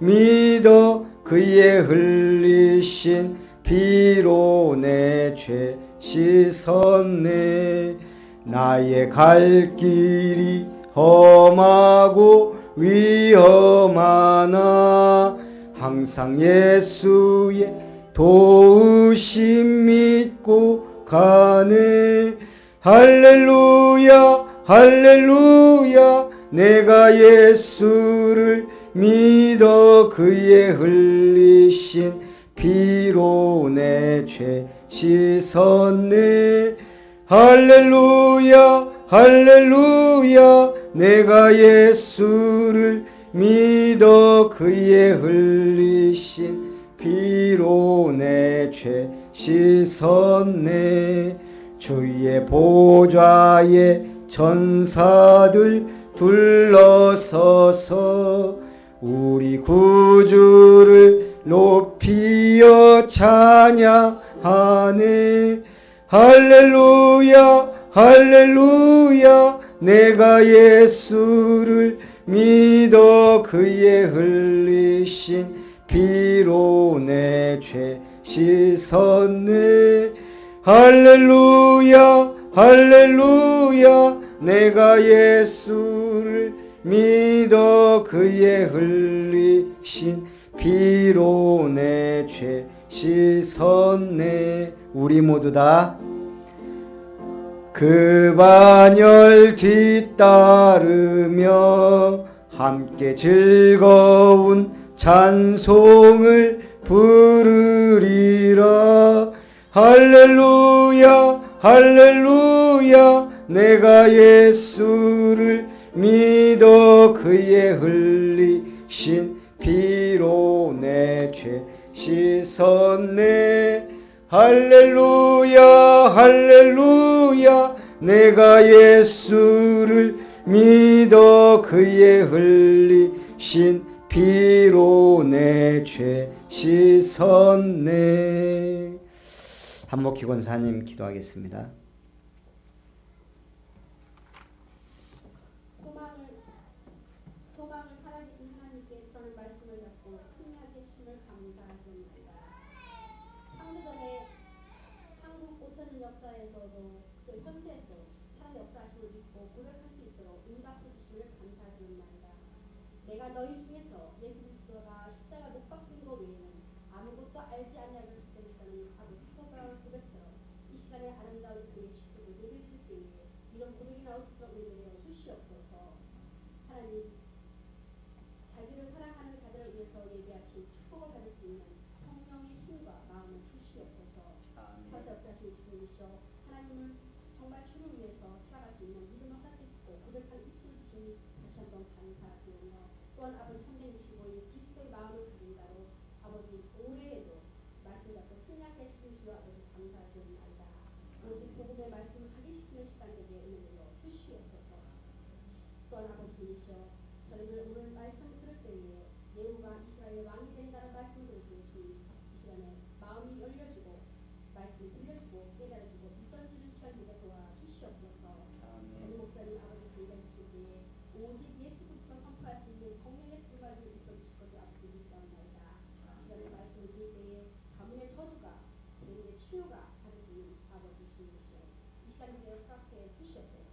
믿어 그의 흘리신 피로 내 죄 씻었네. 나의 갈 길이 험하고 위험하나 항상 예수의 도우심 믿고 가네. 할렐루야 할렐루야 내가 예수를 믿어 그의 흘리신 피로 내 죄 씻었네. 할렐루야 할렐루야 내가 예수를 믿어 그의 흘리신 피로 내 죄 씻었네. 주의 보좌에 천사들 둘러서서 우리 구주를 높이어 찬양하네. 할렐루야 할렐루야 내가 예수를 믿어 그의 흘리신 피로 내 죄 씻었네. 할렐루야 할렐루야 내가 예수를 믿어 그의 흘리신 피로 내 죄 씻었네. 우리 모두 다 그 반열 뒤따르며 함께 즐거운 찬송을 부르리라. 할렐루야 할렐루야 내가 예수를 믿어 그의 흘리신 피로 내 죄 씻었네. 할렐루야 할렐루야 내가 예수를 믿어 그의 흘리신 피로 내 죄 씻었네. 한목희 권사님 기도하겠습니다. 소망을 살아계신 하나님께 그런 말씀을 잡고 승리하게 주심을 감사합니다. 창조전에 한국 5천년 역사에서도 또 현대에도 하나님의 역사하심을 믿고 고백할 수 있도록 응답해 주심을 감사드립니다. 내가 너희 중에서 예수 그리스도가 십자가 못 박힌 것 외에는 아무것도 알지 않냐고 그랬다는 아버지 사도바울 고백처럼 이 시간에 아름다운 그의 식구들 예배드릴 때에 이런 고백이 나올 수 있도록 은혜를 주시옵소서. 하나님, 자기를 사랑하는 자들을 위해서 예배하신 축복을 받을 수 있는 성령의 힘과 마음을 주시옵소서. 선대 역사하신 주님이시여 하나님을 정말 주를 위해서 살아갈 수 있는 믿음을 허락하시고 고백하는 입술을 주시니 다시 한번 감사드리며 또한 아버지 365일 그리스도의 마음을 가진 자로 아버지 올해에도 말씀 잡고 승리하게 해주신 주 아버지 감사드립니다. 오직 복음의 말씀을 각인시키는 시간 되게 은혜로 주시옵소서. 또한 아버지이시여 저희들 오늘 말씀 들을 때에 예후가 이스라엘 왕이 된다는 말씀을 들으시니 이 시간에 마음이 열려지고 말씀이 들려지고 깨달아지고 믿어지는 시간 되게 도와주시옵소서. 우리 목사님 아버지 강단주실 때에 오직 예수 그리스도 선포할 수 있는 성령의 불가를 입혀주실 것을 아버지 믿사옵나이다. 이 시간에 말씀을 드릴 때에 가문의 저주가 대문의 치유가 받을 수 있는 아버지 주님이시여 이 시간에 허락해 주시옵소서.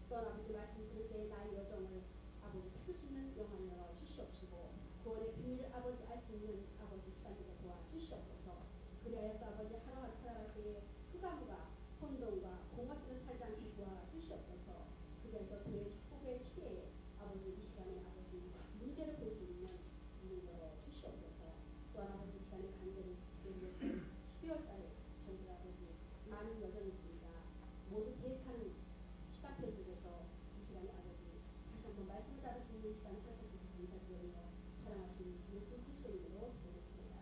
또한 아버지 말씀 들을 때 나의 여정을 아버지 찾을 수 있는 영안을 열어 주시옵시고 구원의 비밀을 아버지 알 수 있는 아버지 시간들을 도와주시옵소서. 그리하여서 아버지 하나님을 살아갈 때에 흑암과 혼돈과 공허 속에 살지 않게 도와주시옵소서. 그래서 그의 축복의 시대에 아버지 이 시간에 아버지 문제를 볼 수 있는 문을 열어 주시옵소서. 또한 아버지 이 시간에 간절히 12월 달에 저희들 아버지 많은 여정이 있습니다. 모두 계획하는 시간표 속에서 이 시간에 아버지 다시 한번 말씀을 따를 수 있는 시간을 허락해 주셔서 감사드리며 사랑하신 예수 그리스도의 이름으로 기도드립니다.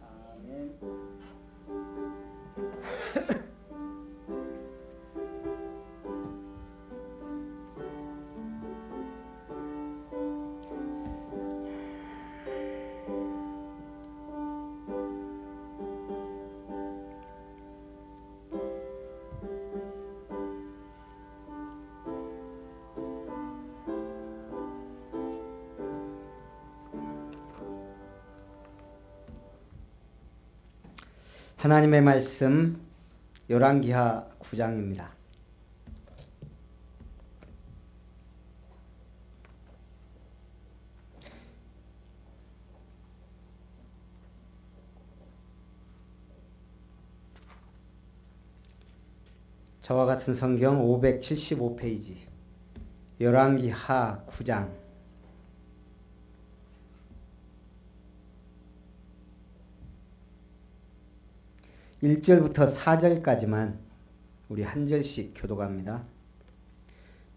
아멘. 하나님의 말씀 열왕기하 9장입니다. 저와 같은 성경 575페이지 열왕기하 9장 1절부터 4절까지만 우리 한 절씩 교독합니다.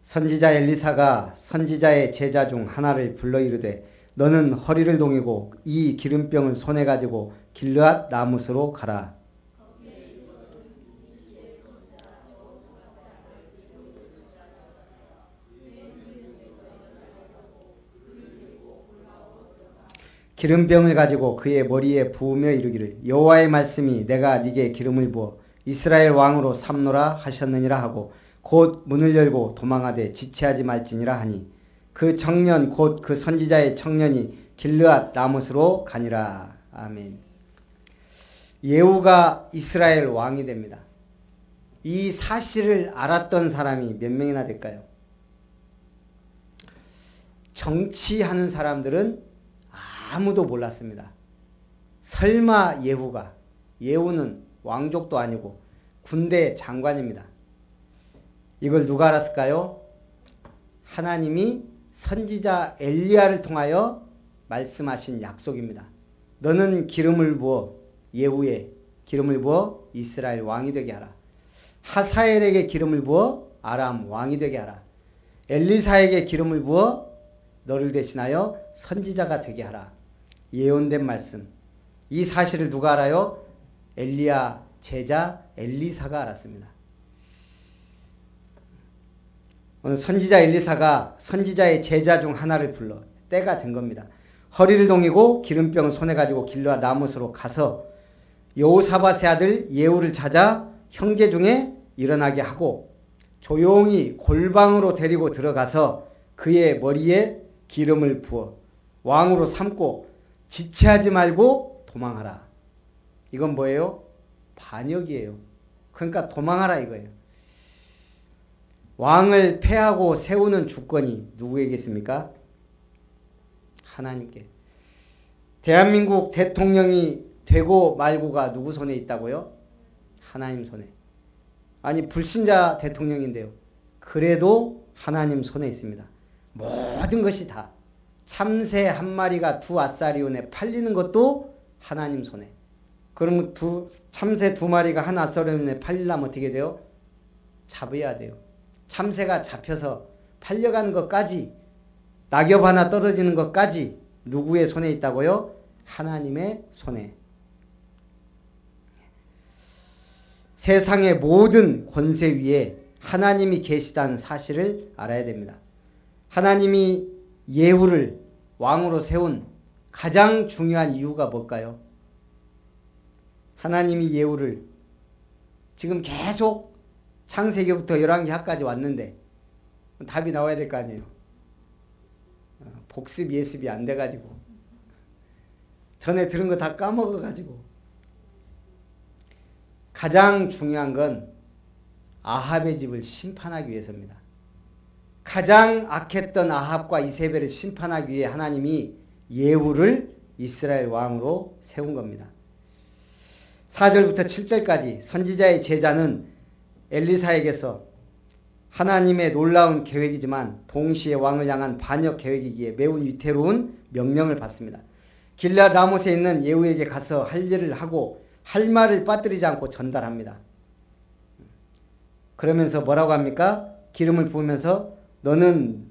선지자 엘리사가 선지자의 제자 중 하나를 불러 이르되 너는 허리를 동이고 이 기름병을 손에 가지고 길르앗 라못으로 가라. 기름병을 가지고 그의 머리에 부으며 이르기를 여호와의 말씀이 내가 네게 기름을 부어 이스라엘 왕으로 삼노라 하셨느니라 하고 곧 문을 열고 도망하되 지체하지 말지니라 하니 그 청년 곧 그 선지자의 청년이 길르앗 라못으로 가니라. 아멘. 예후가 이스라엘 왕이 됩니다. 이 사실을 알았던 사람이 몇 명이나 될까요? 정치하는 사람들은 아무도 몰랐습니다. 설마 예후가, 예후는 왕족도 아니고 군대 장관입니다. 이걸 누가 알았을까요? 하나님이 선지자 엘리야를 통하여 말씀하신 약속입니다. 너는 기름을 부어 예후에 기름을 부어 이스라엘 왕이 되게 하라. 하사엘에게 기름을 부어 아람 왕이 되게 하라. 엘리사에게 기름을 부어 너를 대신하여 선지자가 되게 하라. 예언된 말씀. 이 사실을 누가 알아요? 엘리야 제자 엘리사가 알았습니다. 오늘 선지자 엘리사가 선지자의 제자 중 하나를 불러 때가 된 겁니다. 허리를 동이고 기름병을 손에 가지고 길르앗 라못으로 가서 여호사밧의 아들 예후를 찾아 형제 중에 일어나게 하고 조용히 골방으로 데리고 들어가서 그의 머리에 기름을 부어 왕으로 삼고 지체하지 말고 도망하라. 이건 뭐예요? 반역이에요. 그러니까 도망하라 이거예요. 왕을 폐하고 세우는 주권이 누구에게 있습니까? 하나님께. 대한민국 대통령이 되고 말고가 누구 손에 있다고요? 하나님 손에. 아니 불신자 대통령인데요. 그래도 하나님 손에 있습니다. 모든 것이 다. 참새 한 마리가 두 아사리온에 팔리는 것도 하나님 손에. 그러면 참새 두 마리가 한 아사리온에 팔리려면 어떻게 돼요? 잡아야 돼요. 참새가 잡혀서 팔려가는 것까지, 낙엽 하나 떨어지는 것까지 누구의 손에 있다고요? 하나님의 손에. 세상의 모든 권세 위에 하나님이 계시다는 사실을 알아야 됩니다. 하나님이 예후를 왕으로 세운 가장 중요한 이유가 뭘까요? 하나님이 예후를 지금 계속 창세기부터 열왕기하까지 왔는데 답이 나와야 될 거 아니에요. 복습 예습이 안 돼가지고 전에 들은 거 다 까먹어가지고 가장 중요한 건 아합의 집을 심판하기 위해서입니다. 가장 악했던 아합과 이세벨을 심판하기 위해 하나님이 예후를 이스라엘 왕으로 세운 겁니다. 4절부터 7절까지 선지자의 제자는 엘리사에게서 하나님의 놀라운 계획이지만 동시에 왕을 향한 반역 계획이기에 매우 위태로운 명령을 받습니다. 길르앗 라못에 있는 예후에게 가서 할 일을 하고 할 말을 빠뜨리지 않고 전달합니다. 그러면서 뭐라고 합니까? 기름을 부으면서 너는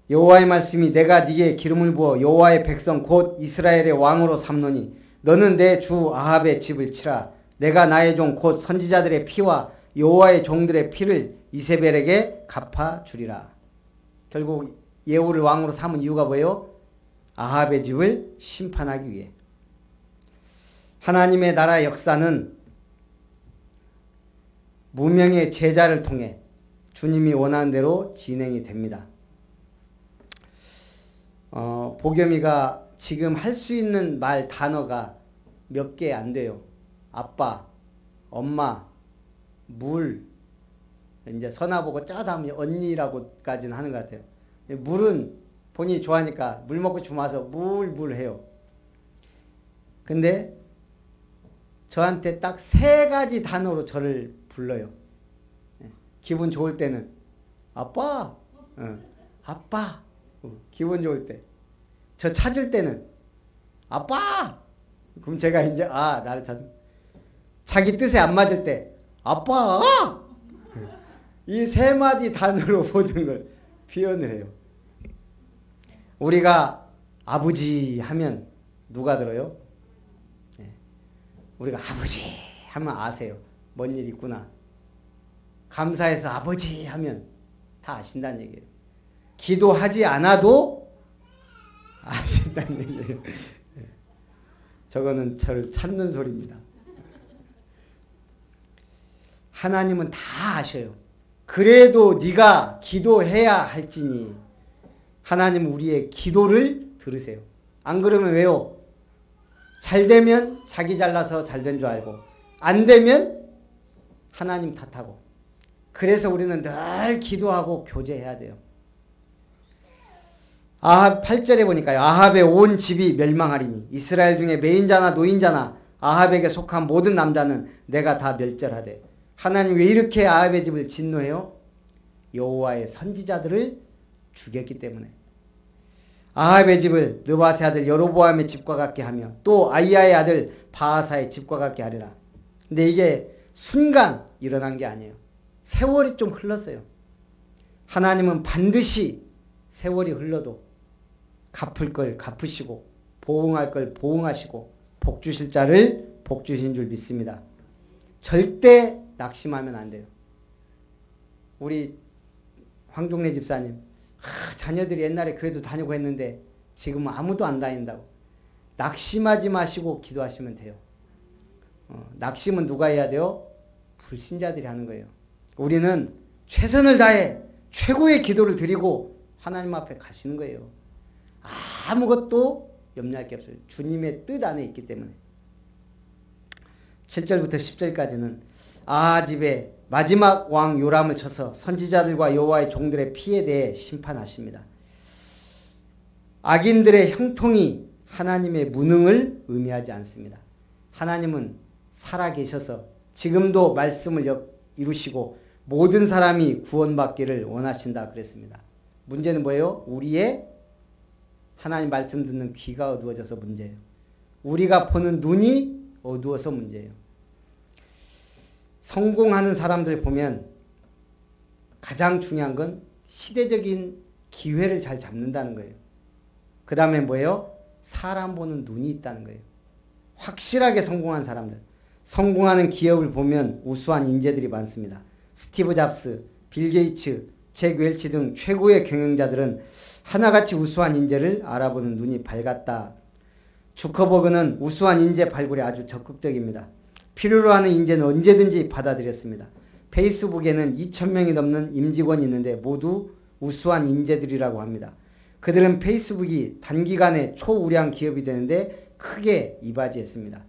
여호와의 말씀이 내가 네게 기름을 부어 여호와의 백성 곧 이스라엘의 왕으로 삼노니 너는 내 주 아합의 집을 치라. 내가 나의 종 곧 선지자들의 피와 여호와의 종들의 피를 이세벨에게 갚아주리라. 결국 예후를 왕으로 삼은 이유가 뭐예요? 아합의 집을 심판하기 위해. 하나님의 나라 역사는 무명의 제자를 통해 주님이 원하는 대로 진행이 됩니다. 복염이가 지금 할 수 있는 말 단어가 몇 개 안 돼요. 아빠, 엄마, 물, 이제 선아보고 짜다 하면 언니라고까지는 하는 것 같아요. 물은 본인이 좋아하니까 물 먹고 싶으면 와서 물 해요. 근데 저한테 딱 3가지 단어로 저를 불러요. 기분 좋을 때는 아빠, 아빠. 기분 좋을 때. 저 찾을 때는 아빠. 그럼 제가 이제 나를 자기 뜻에 안 맞을 때 아빠. 이 3마디 단어로 모든 걸 표현을 해요. 우리가 아버지 하면 누가 들어요? 우리가 아버지 하면 아세요. 뭔 일 있구나. 감사해서 아버지 하면 다 아신다는 얘기예요. 기도하지 않아도 아신다는 얘기예요. 저거는 저를 찾는 소리입니다. 하나님은 다 아셔요. 그래도 네가 기도해야 할지니 하나님은 우리의 기도를 들으세요. 안 그러면 왜요? 잘 되면 자기 잘나서 잘 된 줄 알고 안 되면 하나님 탓하고 그래서 우리는 늘 기도하고 교제해야 돼요. 아합 8절에 보니까요. 아합의 온 집이 멸망하리니 이스라엘 중에 매인자나 노인자나 아합에게 속한 모든 남자는 내가 다 멸절하되. 하나님 왜 이렇게 아합의 집을 진노해요? 여호와의 선지자들을 죽였기 때문에. 아합의 집을 느바세 아들 여로보암의 집과 같게 하며 또 아이야의 아들 바하사의 집과 같게 하리라. 근데 이게 순간 일어난 게 아니에요. 세월이 좀 흘렀어요. 하나님은 반드시 세월이 흘러도 갚을 걸 갚으시고 보응할 걸 보응하시고 복 주실 자를 복 주신 줄 믿습니다. 절대 낙심하면 안 돼요. 우리 황종래 집사님 자녀들이 옛날에 교회도 다니고 했는데 지금은 아무도 안 다닌다고. 낙심하지 마시고 기도하시면 돼요. 낙심은 누가 해야 돼요? 불신자들이 하는 거예요. 우리는 최선을 다해 최고의 기도를 드리고 하나님 앞에 가시는 거예요. 아무것도 염려할 게 없어요. 주님의 뜻 안에 있기 때문에. 7절부터 10절까지는 아합집에 마지막 왕 요람을 쳐서 선지자들과 여호와의 종들의 피에 대해 심판하십니다. 악인들의 형통이 하나님의 무능을 의미하지 않습니다. 하나님은 살아계셔서 지금도 말씀을 이루시고 모든 사람이 구원받기를 원하신다 그랬습니다. 문제는 뭐예요? 우리의 하나님 말씀 듣는 귀가 어두워져서 문제예요. 우리가 보는 눈이 어두워서 문제예요. 성공하는 사람들 보면 가장 중요한 건 시대적인 기회를 잘 잡는다는 거예요. 그 다음에 뭐예요? 사람 보는 눈이 있다는 거예요. 확실하게 성공한 사람들. 성공하는 기업을 보면 우수한 인재들이 많습니다. 스티브 잡스, 빌 게이츠, 잭 웰치 등 최고의 경영자들은 하나같이 우수한 인재를 알아보는 눈이 밝았다. 주커버그는 우수한 인재 발굴에 아주 적극적입니다. 필요로 하는 인재는 언제든지 받아들였습니다. 페이스북에는 2,000명이 넘는 임직원이 있는데 모두 우수한 인재들이라고 합니다. 그들은 페이스북이 단기간에 초우량 기업이 되는데 크게 이바지했습니다.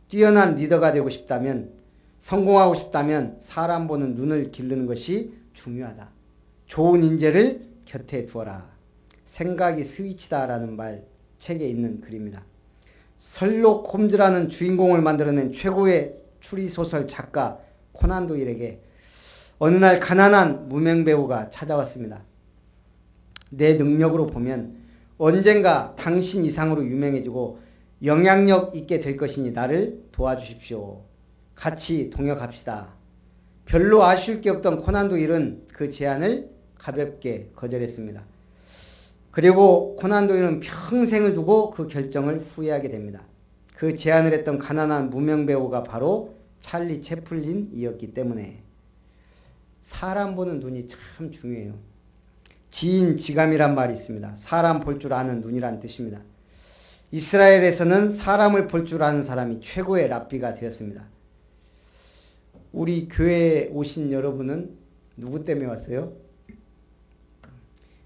뛰어난 리더가 되고 싶다면, 성공하고 싶다면 사람 보는 눈을 기르는 것이 중요하다. 좋은 인재를 곁에 두어라. 생각이 스위치다라는 말 책에 있는 글입니다. 설록 홈즈라는 주인공을 만들어낸 최고의 추리소설 작가 코난 도일에게 어느 날 가난한 무명배우가 찾아왔습니다. 내 능력으로 보면 언젠가 당신 이상으로 유명해지고 영향력 있게 될 것이니 나를 도와주십시오. 같이 동역합시다. 별로 아쉬울 게 없던 코난 도일은 그 제안을 가볍게 거절했습니다. 그리고 코난 도일은 평생을 두고 그 결정을 후회하게 됩니다. 그 제안을 했던 가난한 무명배우가 바로 찰리 채플린이었기 때문에. 사람 보는 눈이 참 중요해요. 지인지감이란 말이 있습니다. 사람 볼 줄 아는 눈이란 뜻입니다. 이스라엘에서는 사람을 볼 줄 아는 사람이 최고의 랍비가 되었습니다. 우리 교회에 오신 여러분은 누구 때문에 왔어요?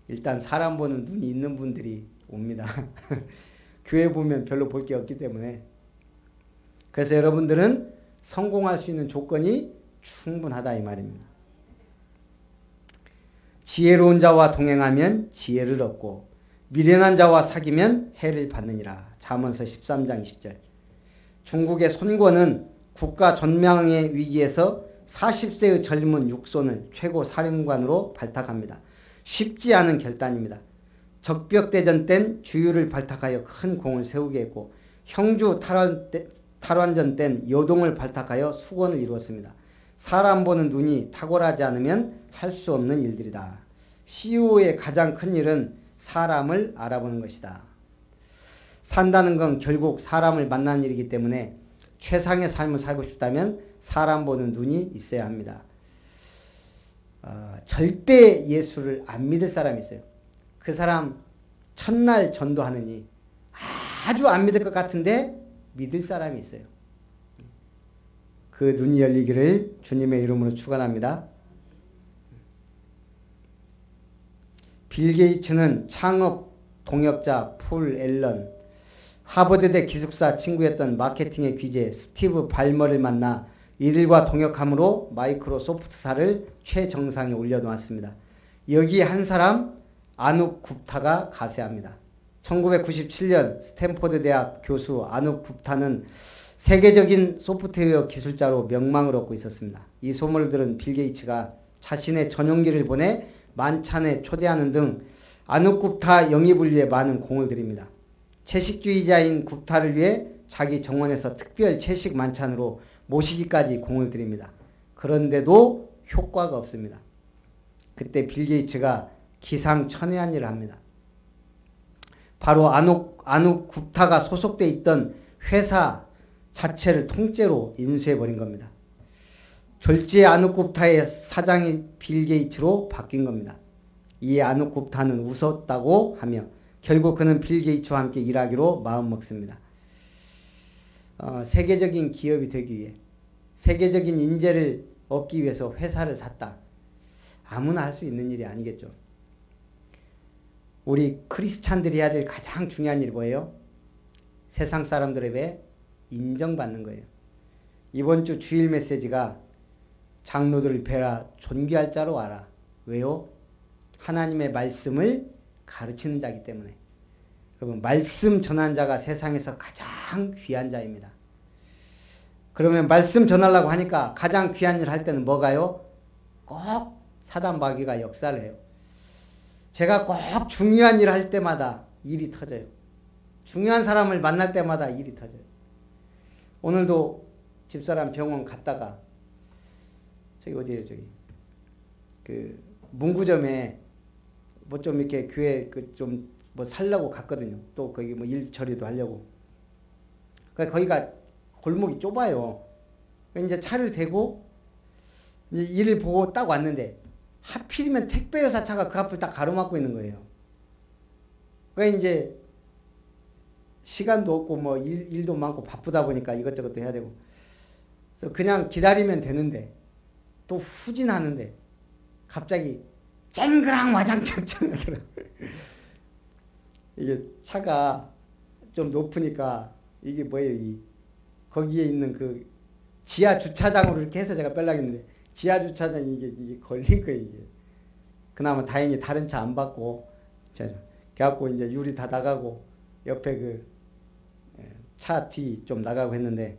일단 사람 보는 눈이 있는 분들이 옵니다. 교회 보면 별로 볼 게 없기 때문에. 그래서 여러분들은 성공할 수 있는 조건이 충분하다 이 말입니다. 지혜로운 자와 동행하면 지혜를 얻고 미련한 자와 사귀면 해를 받느니라. 잠언서 13장 20절. 중국의 손권은 국가 전망의 위기에서 40세의 젊은 육손을 최고 사령관으로 발탁합니다. 쉽지 않은 결단입니다. 적벽대전 땐 주유를 발탁하여 큰 공을 세우게 했고 형주 탈환전 땐 여동을 발탁하여 수건을 이루었습니다. 사람 보는 눈이 탁월하지 않으면 할 수 없는 일들이다. CEO의 가장 큰 일은 사람을 알아보는 것이다. 산다는 건 결국 사람을 만나는 일이기 때문에 최상의 삶을 살고 싶다면 사람 보는 눈이 있어야 합니다. 절대 예수를 안 믿을 사람이 있어요. 그 사람 첫날 전도하느니 아주 안 믿을 것 같은데 믿을 사람이 있어요. 그 눈이 열리기를 주님의 이름으로 축원합니다. 빌 게이츠는 창업 동역자 폴 앨런, 하버드대 기숙사 친구였던 마케팅의 귀재 스티브 발머를 만나 이들과 동역함으로 마이크로소프트사를 최정상에 올려놓았습니다. 여기에 한 사람 아눕 굽타가 가세합니다. 1997년 스탠포드 대학 교수 아눕 굽타는 세계적인 소프트웨어 기술자로 명망을 얻고 있었습니다. 이 소문을 들은 빌 게이츠가 자신의 전용기를 보내 만찬에 초대하는 등 아눕 굽타 영입을 위해 많은 공을 들입니다. 채식주의자인 굽타를 위해 자기 정원에서 특별 채식 만찬으로 모시기까지 공을 들입니다. 그런데도 효과가 없습니다. 그때 빌 게이츠가 기상천외한 일을 합니다. 바로 아눕 굽타가 소속돼 있던 회사 자체를 통째로 인수해버린 겁니다. 졸지에 아눕 굽타의 사장이 빌 게이츠로 바뀐 겁니다. 이에 아눕 굽타는 웃었다고 하며 결국 그는 빌 게이츠와 함께 일하기로 마음먹습니다. 세계적인 기업이 되기 위해 세계적인 인재를 얻기 위해서 회사를 샀다. 아무나 할 수 있는 일이 아니겠죠. 우리 크리스찬들이 해야 될 가장 중요한 일이 뭐예요? 세상 사람들에게 인정받는 거예요. 이번 주 주일 메시지가 장로들을 뵈라 존귀할 자로 와라. 왜요? 하나님의 말씀을 가르치는 자이기 때문에. 여러분 말씀 전하는 자가 세상에서 가장 귀한 자입니다. 그러면 말씀 전하려고 하니까 가장 귀한 일 할 때는 뭐가요? 꼭 사단 마귀가 역사를 해요. 제가 꼭 중요한 일 할 때마다 일이 터져요. 중요한 사람을 만날 때마다 일이 터져요. 오늘도 집사람 병원 갔다가 저기 어디에요 저기 그 문구점에 뭐 좀 이렇게 교회 그 좀 뭐 살려고 갔거든요. 또 거기 뭐 일 처리도 하려고. 그러니까 거기가 골목이 좁아요. 이제 차를 대고 이제 일을 보고 딱 왔는데 하필이면 택배여사차가 그 앞을 딱 가로막고 있는 거예요. 그러니까 이제 시간도 없고 뭐 일도 많고 바쁘다 보니까 이것저것도 해야 되고 그래서 그냥 기다리면 되는데 또 후진하는데 갑자기 쨍그랑 와장창창 하더라고요. 이게 차가 좀 높으니까 이게 뭐예요? 거기에 있는 그 지하 주차장으로 이렇게 해서 제가 빼려고 했는데 지하 주차장이 이게 걸린 거예요. 이게. 그나마 다행히 다른 차 안 받고 그래갖고 이제 유리 다 나가고 옆에 그 차 뒤 좀 나가고 했는데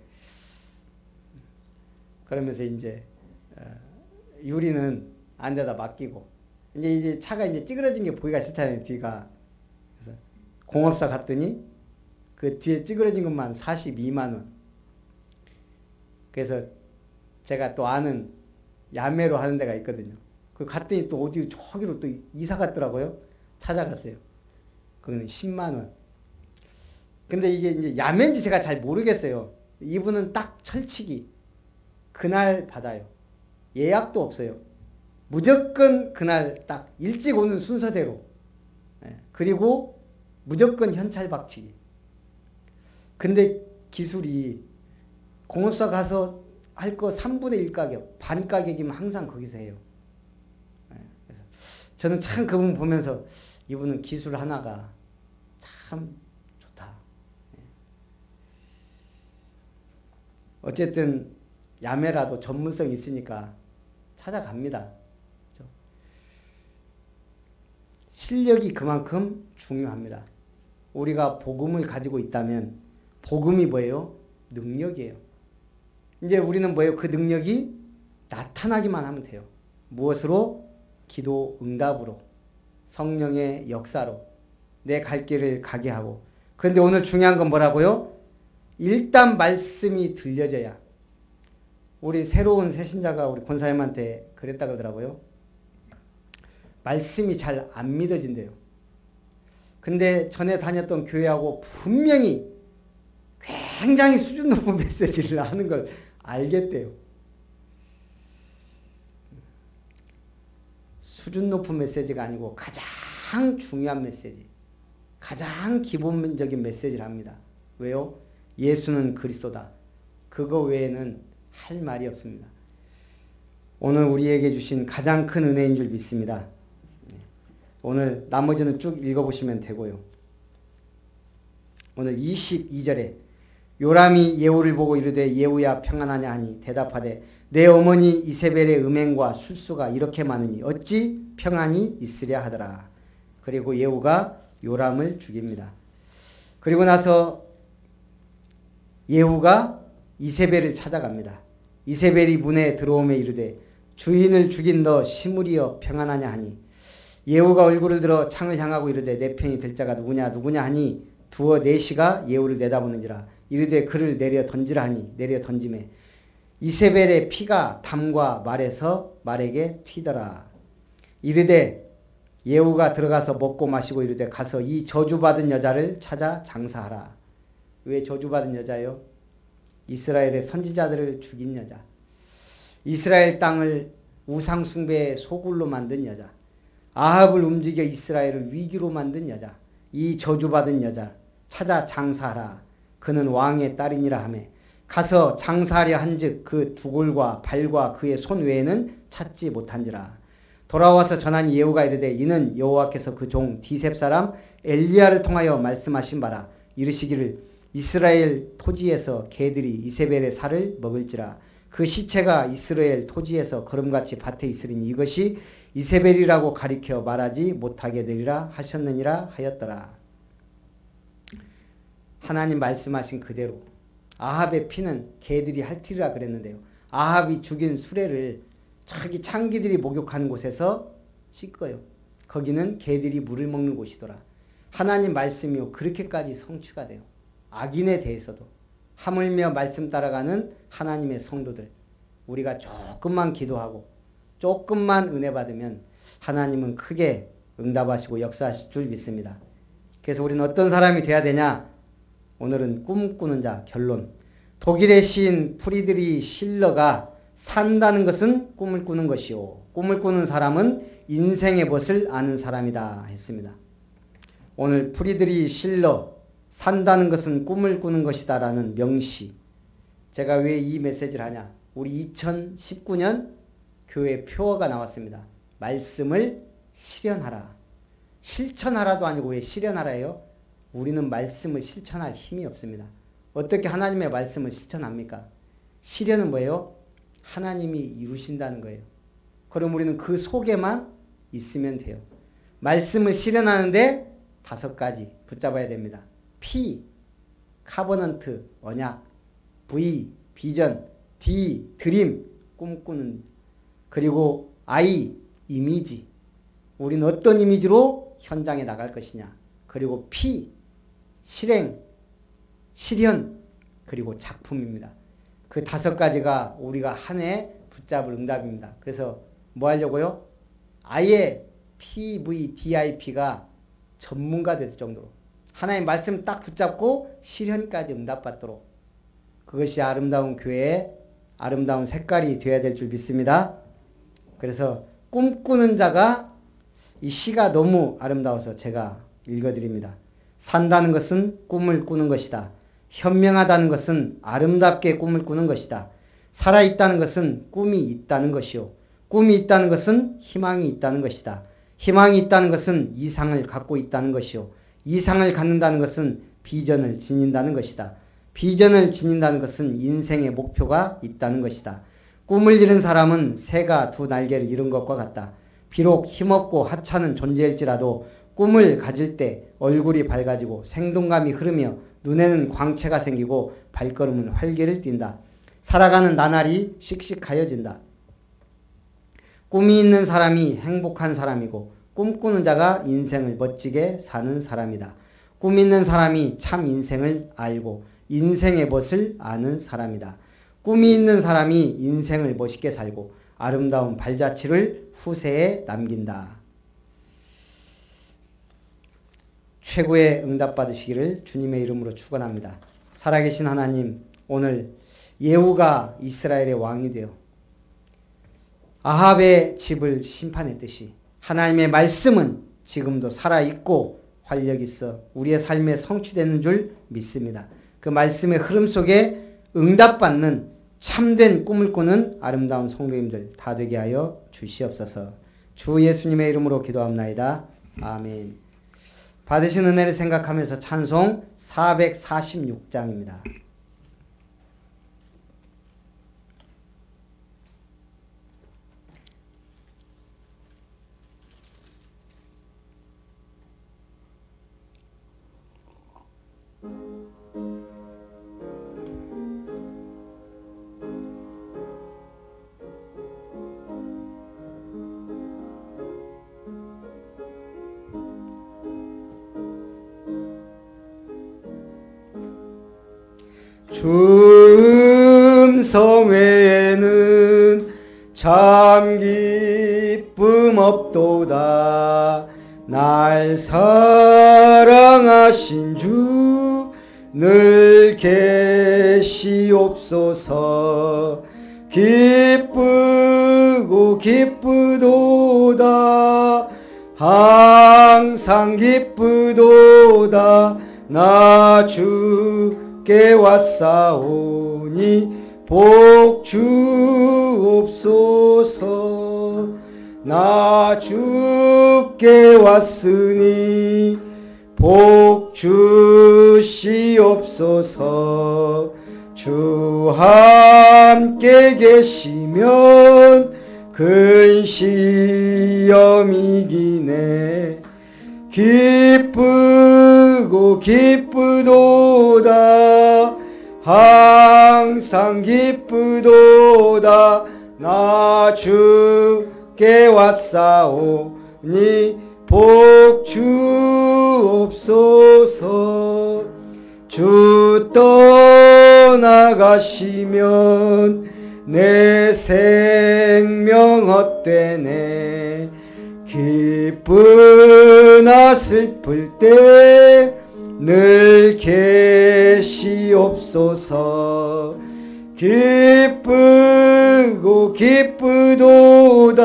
그러면서 이제 유리는 안 데다 맡기고 이제 차가 이제 찌그러진 게 보기가 싫잖아요. 뒤가. 그래서 공업사 갔더니 그 뒤에 찌그러진 것만 42만 원. 그래서 제가 또 아는 야매로 하는 데가 있거든요. 그 갔더니 또 어디 저기로 또 이사 갔더라고요. 찾아갔어요. 그거는 10만 원. 근데 이게 이제 야매인지 제가 잘 모르겠어요. 이분은 딱 철칙이 그날 받아요. 예약도 없어요. 무조건 그날 딱 일찍 오는 순서대로. 그리고 무조건 현찰 박치기. 근데 기술이 공업사 가서 할 거 3분의 1 가격, 반 가격이면 항상 거기서 해요. 그래서 저는 참 그분 보면서 이분은 기술 하나가 참 좋다. 어쨌든 야매라도 전문성이 있으니까 찾아갑니다. 그렇죠? 실력이 그만큼 중요합니다. 우리가 복음을 가지고 있다면 복음이 뭐예요? 능력이에요. 이제 우리는 뭐예요? 그 능력이 나타나기만 하면 돼요. 무엇으로? 기도 응답으로, 성령의 역사로 내 갈 길을 가게 하고. 그런데 오늘 중요한 건 뭐라고요? 일단 말씀이 들려져야. 우리 새로운 새신자가 우리 권사님한테 그랬다 그러더라고요. 말씀이 잘 안 믿어진대요. 근데 전에 다녔던 교회하고 분명히 굉장히 수준 높은 메시지를 하는 걸 알겠대요. 수준 높은 메시지가 아니고 가장 중요한 메시지, 가장 기본적인 메시지를 합니다. 왜요? 예수는 그리스도다. 그거 외에는 할 말이 없습니다. 오늘 우리에게 주신 가장 큰 은혜인 줄 믿습니다. 오늘 나머지는 쭉 읽어보시면 되고요. 오늘 22절에 요람이 예후를 보고 이르되 예후야 평안하냐 하니 대답하되 내 어머니 이세벨의 음행과 술수가 이렇게 많으니 어찌 평안이 있으랴 하더라. 그리고 예후가 요람을 죽입니다. 그리고 나서 예후가 이세벨을 찾아갑니다. 이세벨이 문에 들어오매 이르되 주인을 죽인 너 시므리여 평안하냐 하니 예후가 얼굴을 들어 창을 향하고 이르되 내 편이 될 자가 누구냐 하니 두어 내시가 예후를 내다보는지라. 이르되 그를 내려 던지라 하니 내려 던지매 이세벨의 피가 담과 말에게 튀더라. 이르되 예후가 들어가서 먹고 마시고 이르되 가서 이 저주받은 여자를 찾아 장사하라. 왜 저주받은 여자요? 이스라엘의 선지자들을 죽인 여자. 이스라엘 땅을 우상 숭배의 소굴로 만든 여자. 아합을 움직여 이스라엘을 위기로 만든 여자. 이 저주받은 여자 찾아 장사하라. 그는 왕의 딸이니라 하며 가서 장사하려 한즉 그 두골과 발과 그의 손 외에는 찾지 못한지라. 돌아와서 전하니 예후가 이르되 이는 여호와께서 그 종 디셉 사람 엘리야를 통하여 말씀하신 바라. 이르시기를 이스라엘 토지에서 개들이 이세벨의 살을 먹을지라. 그 시체가 이스라엘 토지에서 거름같이 밭에 있으리니 이것이 이세벨이라고 가리켜 말하지 못하게 되리라 하셨느니라 하였더라. 하나님 말씀하신 그대로 아합의 피는 개들이 핥으리라 그랬는데요. 아합이 죽인 수레를 자기 창기들이 목욕하는 곳에서 씻어요. 거기는 개들이 물을 먹는 곳이더라. 하나님 말씀이요 그렇게까지 성취가 돼요. 악인에 대해서도 하물며 말씀 따라가는 하나님의 성도들, 우리가 조금만 기도하고 조금만 은혜 받으면 하나님은 크게 응답하시고 역사하실 줄 믿습니다. 그래서 우리는 어떤 사람이 돼야 되냐? 오늘은 꿈꾸는 자 결론. 독일의 시인 프리드리 실러가 산다는 것은 꿈을 꾸는 것이요 꿈을 꾸는 사람은 인생의 것을 아는 사람이다 했습니다. 오늘 프리드리 실러 산다는 것은 꿈을 꾸는 것이다 라는 명시. 제가 왜 이 메시지를 하냐? 우리 2019년 교회 표어가 나왔습니다. 말씀을 실현하라. 실천하라도 아니고 왜 실현하라예요? 우리는 말씀을 실천할 힘이 없습니다. 어떻게 하나님의 말씀을 실천합니까? 실현은 뭐예요? 하나님이 이루신다는 거예요. 그럼 우리는 그 속에만 있으면 돼요. 말씀을 실현하는데 5가지 붙잡아야 됩니다. P, 카버넌트, 언약, V, 비전, D, 드림, 꿈꾸는, 그리고 I, 이미지. 우리는 어떤 이미지로 현장에 나갈 것이냐. 그리고 P, 실행, 실현, 그리고 작품입니다. 그 5가지가 우리가 한 해 붙잡을 응답입니다. 그래서 뭐 하려고요? 아예 PVDIP가 전문가 될 정도로 하나님 말씀 딱 붙잡고 실현까지 응답받도록, 그것이 아름다운 교회의 아름다운 색깔이 되어야 될 줄 믿습니다. 그래서 꿈꾸는 자가, 이 시가 너무 아름다워서 제가 읽어드립니다. 산다는 것은 꿈을 꾸는 것이다. 현명하다는 것은 아름답게 꿈을 꾸는 것이다. 살아있다는 것은 꿈이 있다는 것이요. 꿈이 있다는 것은 희망이 있다는 것이다. 희망이 있다는 것은 이상을 갖고 있다는 것이요. 이상을 갖는다는 것은 비전을 지닌다는 것이다. 비전을 지닌다는 것은 인생의 목표가 있다는 것이다. 꿈을 이룬 사람은 새가 두 날개를 잃은 것과 같다. 비록 힘없고 하찮은 존재일지라도 꿈을 가질 때 얼굴이 밝아지고 생동감이 흐르며 눈에는 광채가 생기고 발걸음은 활기를 띈다. 살아가는 나날이 씩씩하여진다. 꿈이 있는 사람이 행복한 사람이고 꿈꾸는 자가 인생을 멋지게 사는 사람이다. 꿈 있는 사람이 참 인생을 알고 인생의 멋을 아는 사람이다. 꿈이 있는 사람이 인생을 멋있게 살고 아름다운 발자취를 후세에 남긴다. 최고의 응답 받으시기를 주님의 이름으로 축원합니다. 살아계신 하나님, 오늘 예후가 이스라엘의 왕이 되어 아합의 집을 심판했듯이 하나님의 말씀은 지금도 살아있고 활력 있어 우리의 삶에 성취되는 줄 믿습니다. 그 말씀의 흐름 속에 응답받는 참된 꿈을 꾸는 아름다운 성도님들 다 되게 하여 주시옵소서. 주 예수님의 이름으로 기도합나이다. 아멘. 받으신 은혜를 생각하면서 찬송 446장입니다. 주 음성 외에는 참 기쁨 없도다. 날 사랑하신 주 늘 계시옵소서. 기쁘고 기쁘도다. 항상 기쁘도다. 나 주께 왔사오니 복 주옵소서. 나 주께 왔으니 복 주시옵소서. 주 함께 계시면 근시험 이기네. 기쁘고 기쁘도다. 항상 기쁘도다. 나 주께 왔사오니 복 주옵소서. 주 떠나가시면 내 생명 헛되네. 기쁘나 슬플 때 늘 계시옵소서. 기쁘고 기쁘도다.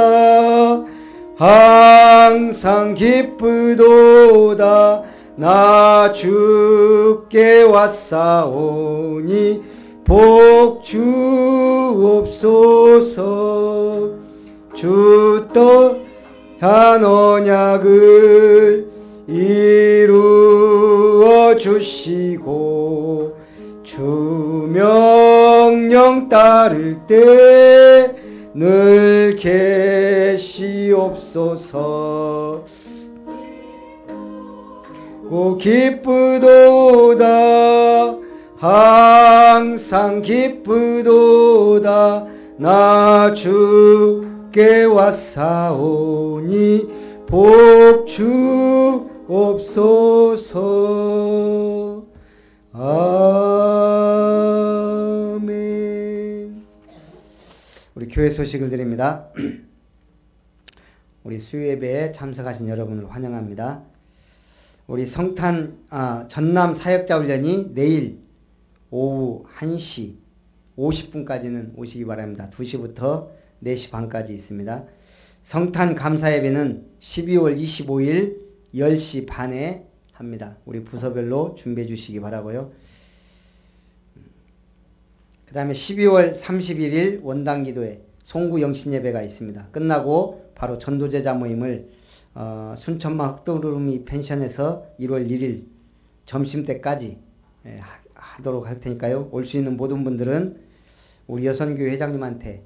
항상 기쁘도다. 나 주께 왔사오니 복 주옵소서. 주 떠한 언약을 이루어 주시고 주 명령 따를 때 늘 계시옵소서. 오 기쁘도다. 항상 기쁘도다. 나 주께 왔사오니 복 주옵소서. 아멘. 우리 교회 소식을 드립니다. 우리 수요예배에 참석하신 여러분을 환영합니다. 우리 성탄 전남 사역자 훈련이 내일 오후 1시 50분까지는 오시기 바랍니다. 2시부터 4시 반까지 있습니다. 성탄 감사예배는 12월 25일 10시 반에 합니다. 우리 부서별로 준비해 주시기 바라고요. 그 다음에 12월 31일 원당기도회 송구 영신예배가 있습니다. 끝나고 바로 전도제자 모임을 순천만 흑도루미 펜션에서 1월 1일 점심때까지 하도록 할 테니까요. 올 수 있는 모든 분들은 우리 여선교회 회장님한테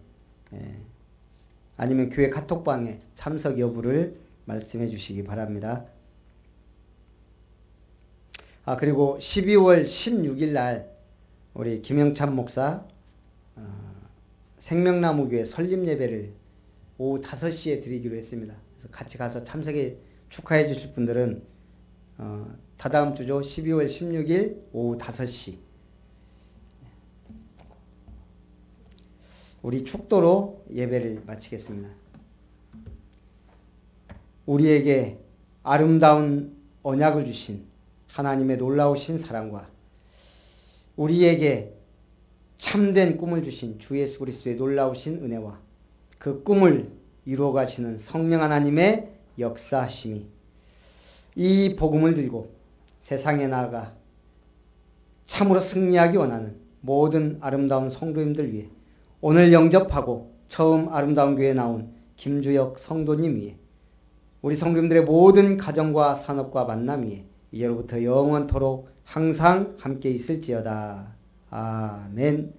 아니면 교회 카톡방에 참석 여부를 말씀해 주시기 바랍니다. 그리고 12월 16일 날 우리 김영찬 목사 생명나무교회 설립 예배를 오후 5시에 드리기로 했습니다. 그래서 같이 가서 참석해 축하해 주실 분들은 다다음 주죠. 12월 16일 오후 5시 우리 축도로 예배를 마치겠습니다. 우리에게 아름다운 언약을 주신 하나님의 놀라우신 사랑과 우리에게 참된 꿈을 주신 주 예수 그리스도의 놀라우신 은혜와 그 꿈을 이루어 가시는 성령 하나님의 역사하심이 이 복음을 들고 세상에 나아가 참으로 승리하기 원하는 모든 아름다운 성도님들 위해 오늘 영접하고 처음 아름다운 교회에 나온 김주혁 성도님 위해 우리 성도님들의 모든 가정과 산업과 만남 위해 이제로부터 영원토록 항상 함께 있을지어다. 아멘.